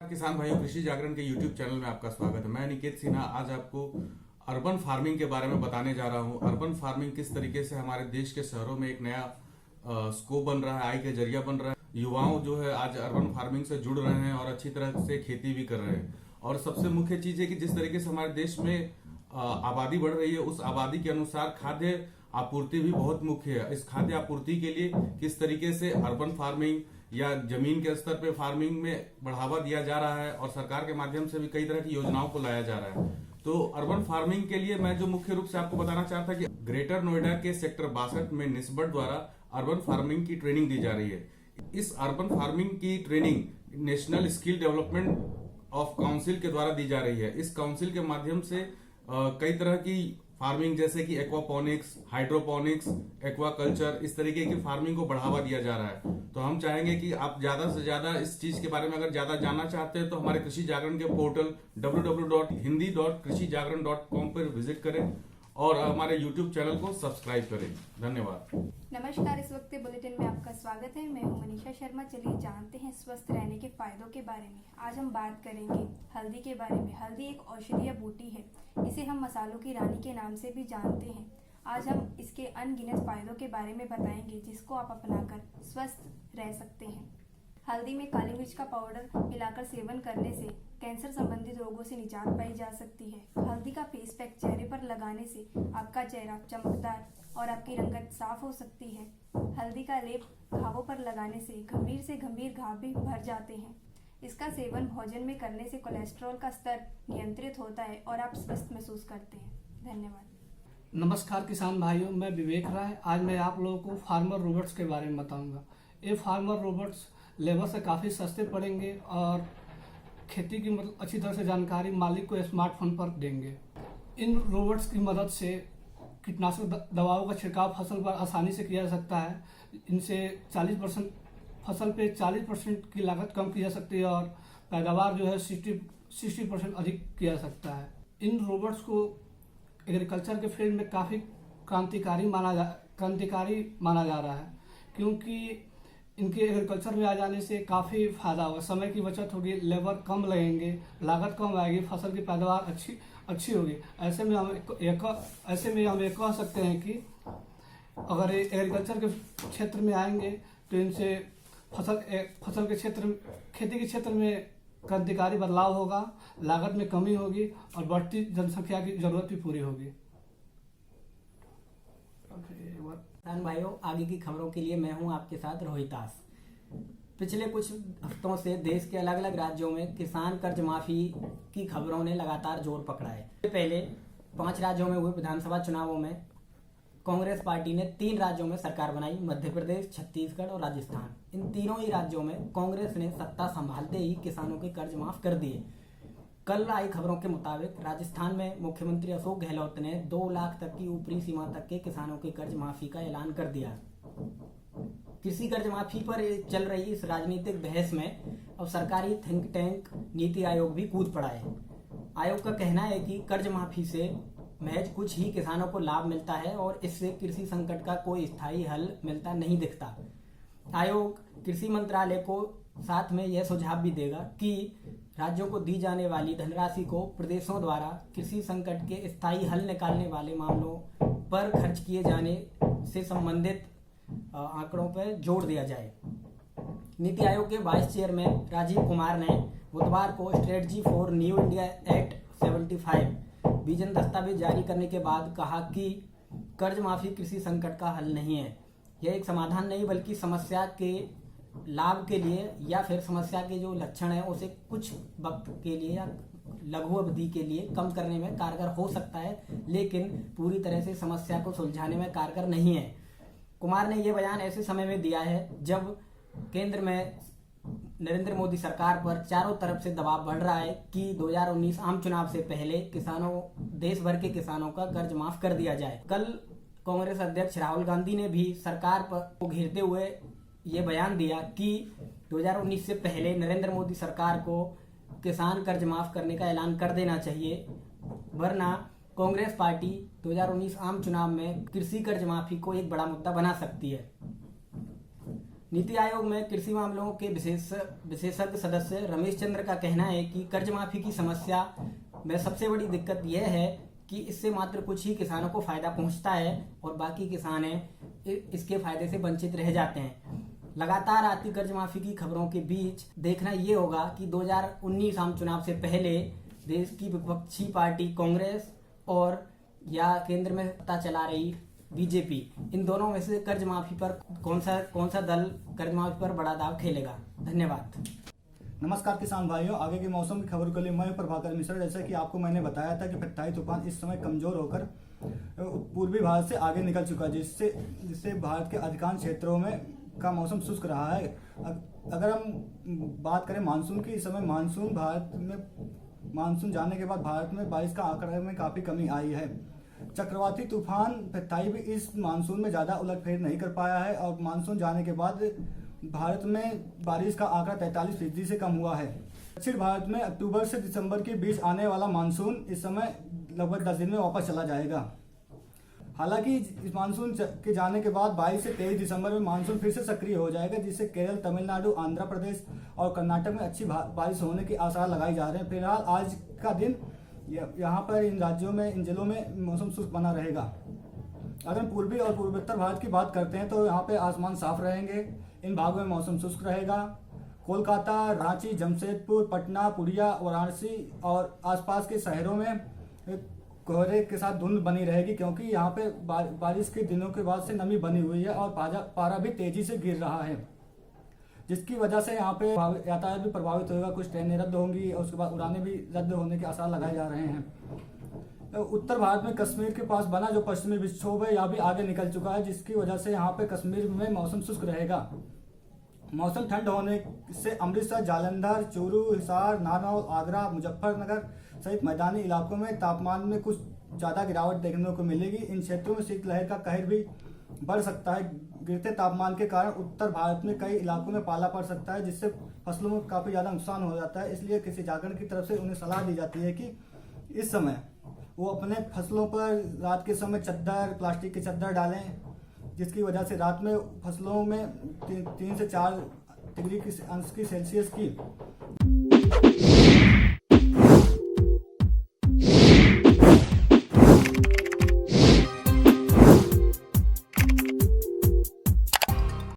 किसान भाइयों, कृषि जागरण के YouTube चैनल में आपका स्वागत है। मैं निकेत सिन्हा आज आपको अर्बन फार्मिंग के बारे में बताने जा रहा हूं। अर्बन फार्मिंग किस तरीके से हमारे देश के शहरों में एक नया स्कोप बन रहा है, आय के जरिया बन रहा है। युवाओं जो है आज अर्बन फार्मिंग से जुड़ रहे हैं और अच्छी तरह से खेती भी कर रहे हैं। और सबसे मुख्य चीज है कि जिस तरीके से हमारे देश में आबादी बढ़ रही है, उस आबादी के अनुसार खाद्य आपूर्ति भी बहुत मुख्य है। इस खाद्य आपूर्ति के लिए किस तरीके से अर्बन फार्मिंग या जमीन के स्तर पे फार्मिंग में बढ़ावा दिया जा रहा है और सरकार के माध्यम से भी कई तरह की योजनाओं को लाया जा रहा है। तो अर्बन फार्मिंग के लिए मैं जो मुख्य रूप से आपको बताना चाहता कि ग्रेटर नोएडा के सेक्टर 62 में निस्बत द्वारा अर्बन फार्मिंग की ट्रेनिंग दी जा रही है। इस अर्बन फार्मिंग की training national skill development of council के द्वारा दी जा रही है। इस काउंसिल के माध्यम से कई तरह की फार्मिंग जैसे कि एक्वापोनिक्स, हाइड्रोपोनिक्स, एक्वाकल्चर, इस तरीके की फार्मिंग को बढ़ावा दिया जा रहा है। तो हम चाहेंगे कि आप ज्यादा से ज्यादा इस चीज के बारे में अगर ज्यादा जानना चाहते हैं तो हमारे कृषि जागरण के पोर्टल www.hindi.krishijaगरण.com पर विजिट करें और हमारे YouTube चैनल को सब्सक्राइब करें। धन्यवाद। नमस्कार, इस वक्त के बुलेटिन में आपका स्वागत है। मैं हूं मनीषा शर्मा। चलिए जानते हैं स्वस्थ रहने के फायदों के बारे में। आज हम बात करेंगे हल्दी के बारे में। हल्दी एक औषधीय बूटी है। इसे हम मसालों की रानी के नाम से भी जानते हैं। आज हम इसके अनगिनत फायदों के बारे में बताएंगे जिसको आप अपनाकर स्वस्थ रह सकते हैं। हल्दी में काली मिर्च का पाउडर मिलाकर सेवन करने से कैंसर संबंधित रोगों से निजात पाई जा सकती है। हल्दी का फेस पैक चेहरे पर लगाने से आपका चेहरा चमकदार और आपकी रंगत साफ हो सकती है। हल्दी का लेप घावों पर लगाने से गंभीर से गंभीर घाव भी भर जाते हैं। इसका सेवन भोजन में करने से कोलेस्ट्रॉल का स्तर नियंत्रित होता है और आप स्वस्थ महसूस करते हैं। धन्यवाद। नमस्कार किसान भाइयों, मैं विवेक राय। आज मैं आप लोगों को फार्मर रोबोट्स के बारे में बताऊंगा। ये फार्मर रोबोट्स लेबर से काफ़ी सस्ते पड़ेंगे और खेती की मतलब अच्छी तरह से जानकारी मालिक को स्मार्टफोन पर देंगे। इन रोबोट्स की मदद से कीटनाशक दवाओं का छिड़काव फसल पर आसानी से किया जा सकता है। इनसे 40% फसल पे 40% की लागत कम की जा सकती है और पैदावार जो है 60% अधिक किया जा सकता है। इन रोबोट्स को एग्रीकल्चर के फील्ड में काफ़ी क्रांतिकारी माना जा रहा है, क्योंकि इनके एग्रीकल्चर में आ जाने से काफ़ी फायदा होगा। समय की बचत होगी, लेबर कम लगेंगे, लागत कम आएगी, फसल की पैदावार अच्छी होगी। ऐसे में हम ये कह सकते हैं कि अगर एग्रीकल्चर के क्षेत्र में आएंगे तो इनसे फसल के क्षेत्र खेती के क्षेत्र में क्रांतिकारी बदलाव होगा, लागत में कमी होगी और बढ़ती जनसंख्या की जरूरत भी पूरी होगी। किसान भाइयों, आगे की खबरों के लिए मैं हूं आपके साथ रोहितास। पिछले कुछ हफ्तों से देश के अलग अलग राज्यों में किसान कर्ज माफी की खबरों ने लगातार जोर पकड़ा है। पहले 5 राज्यों में हुए विधानसभा चुनावों में कांग्रेस पार्टी ने 3 राज्यों में सरकार बनाई, मध्य प्रदेश, छत्तीसगढ़ और राजस्थान। इन तीनों ही राज्यों में कांग्रेस ने सत्ता संभालते ही किसानों के कर्ज माफ कर दिए। कल आई खबरों के मुताबिक राजस्थान में मुख्यमंत्री अशोक गहलोत ने 2 लाख तक की ऊपरी सीमा तक के किसानों के कर्ज माफी का ऐलान कर दिया। कृषि कर्ज माफी पर चल रही इस राजनीतिक बहस में अब सरकारी थिंक टैंक नीति आयोग भी कूद पड़ा है। आयोग का कहना है कि कर्ज माफी से महज कुछ ही किसानों को लाभ मिलता है और इससे कृषि संकट का कोई स्थायी हल मिलता नहीं दिखता। आयोग कृषि मंत्रालय को साथ में यह सुझाव भी देगा कि राज्यों को दी जाने वाली धनराशि को प्रदेशों द्वारा कृषि संकट के स्थायी हल निकालने वाले मामलों पर खर्च किए जाने से संबंधित आंकड़ों पर जोड़ दिया जाए। नीति आयोग के वाइस चेयरमैन राजीव कुमार ने बुधवार को strategy for new India act 75 vision दस्तावेज जारी करने के बाद कहा कि कर्ज माफी कृषि संकट का हल नहीं है। यह एक समाधान नहीं बल्कि समस्या के लाभ के लिए या फिर समस्या के जो लक्षण है उसे कुछ वक्त के लिए या लघु अवधि के लिए कम करने में कारगर हो सकता है, लेकिन पूरी तरह से समस्या को सुलझाने में कारगर नहीं है। कुमार ने यह बयान ऐसे समय में दिया है जब केंद्र में नरेंद्र मोदी सरकार पर चारों तरफ से दबाव बढ़ रहा है कि 2019 आम चुनाव से पहले देश भर के किसानों का कर्ज माफ कर दिया जाए। कल कांग्रेस अध्यक्ष राहुल गांधी ने भी सरकार को घेरते हुए ये बयान दिया कि 2019 से पहले नरेंद्र मोदी सरकार को किसान कर्ज माफ करने का ऐलान कर देना चाहिए, वरना कांग्रेस पार्टी 2019 आम चुनाव में कृषि कर्ज माफी को एक बड़ा मुद्दा बना सकती है। नीति आयोग में कृषि मामलों के विशेषज्ञ सदस्य रमेश चंद्र का कहना है कि कर्ज माफी की समस्या में सबसे बड़ी दिक्कत यह है कि इससे मात्र कुछ ही किसानों को फायदा पहुंचता है और बाकी किसान इसके फायदे से वंचित रह जाते हैं। लगातार आती कर्ज माफी की खबरों के बीच देखना ये होगा कि 2019 आम चुनाव से पहले देश की विपक्षी पार्टी कांग्रेस और या केंद्र में सत्ता चला रही बीजेपी, इन दोनों में से कर्ज माफी पर कौन सा दल कर्ज माफी पर बड़ा दाव खेलेगा। धन्यवाद। नमस्कार किसान भाइयों, आगे के मौसम की खबर के लिए मैं प्रभाकर मिश्रा। जैसा कि आपको मैंने बताया था कि फेक्टाई तूफान इस समय कमजोर होकर पूर्वी भारत से आगे निकल चुका है, जिससे भारत के अधिकांश क्षेत्रों में का मौसम शुष्क रहा है। अगर हम बात करें मानसून की, इस समय मानसून जाने के बाद भारत में बारिश का आंकड़े में काफी कमी आई है। चक्रवाती तूफान फेक्टाई भी इस मानसून में ज्यादा उलटफेर नहीं कर पाया है और मानसून जाने के बाद भारत में बारिश का आंकड़ा 43% से कम हुआ है। दक्षिण भारत में अक्टूबर से दिसंबर के बीच आने वाला मानसून इस समय लगभग 10 दिन में वापस चला जाएगा। हालांकि इस मानसून के जाने के बाद 22 से 23 दिसंबर में मानसून फिर से सक्रिय हो जाएगा, जिससे केरल, तमिलनाडु, आंध्र प्रदेश और कर्नाटक में अच्छी बारिश होने के आसार लगाए जा रहे हैं। फिलहाल आज का दिन यहाँ पर इन जिलों में मौसम शुष्क बना रहेगा। अगर पूर्वी और पूर्वोत्तर भारत की बात करते हैं तो यहाँ पे आसमान साफ रहेंगे, इन भागों में मौसम शुष्क रहेगा। कोलकाता, रांची, जमशेदपुर, पटना, पुरिया, वाराणसी और आसपास के शहरों में कोहरे के साथ धुंध बनी रहेगी, क्योंकि यहाँ पे बारिश के दिनों के बाद से नमी बनी हुई है और पारा भी तेजी से गिर रहा है, जिसकी वजह से यहाँ पे यातायात भी प्रभावित होगा। कुछ ट्रेनें रद्द होंगी और उसके बाद उड़ानें भी रद्द होने के आसार लगाए जा रहे हैं। उत्तर भारत में कश्मीर के पास बना जो पश्चिमी विक्षोभ है, यह भी आगे निकल चुका है, जिसकी वजह से यहाँ पे कश्मीर में मौसम शुष्क रहेगा। मौसम ठंड होने से अमृतसर, जालंधर, चूरू, हिसार, नारनौल, आगरा, मुजफ्फरनगर सहित मैदानी इलाकों में तापमान में कुछ ज्यादा गिरावट देखने को मिलेगी। इन क्षेत्रों में शीतलहर का कहर भी बढ़ सकता है। गिरते तापमान के कारण उत्तर भारत में कई इलाकों में पाला पड़ सकता है, जिससे फसलों में काफी ज्यादा नुकसान हो जाता है। इसलिए कृषि जागरण की तरफ से उन्हें सलाह दी जाती है कि इस समय वो अपने फसलों पर रात के समय प्लास्टिक की चद्दर डालें, जिसकी वजह से रात में फसलों में 3 से 4 डिग्री अंश की सेल्सियस की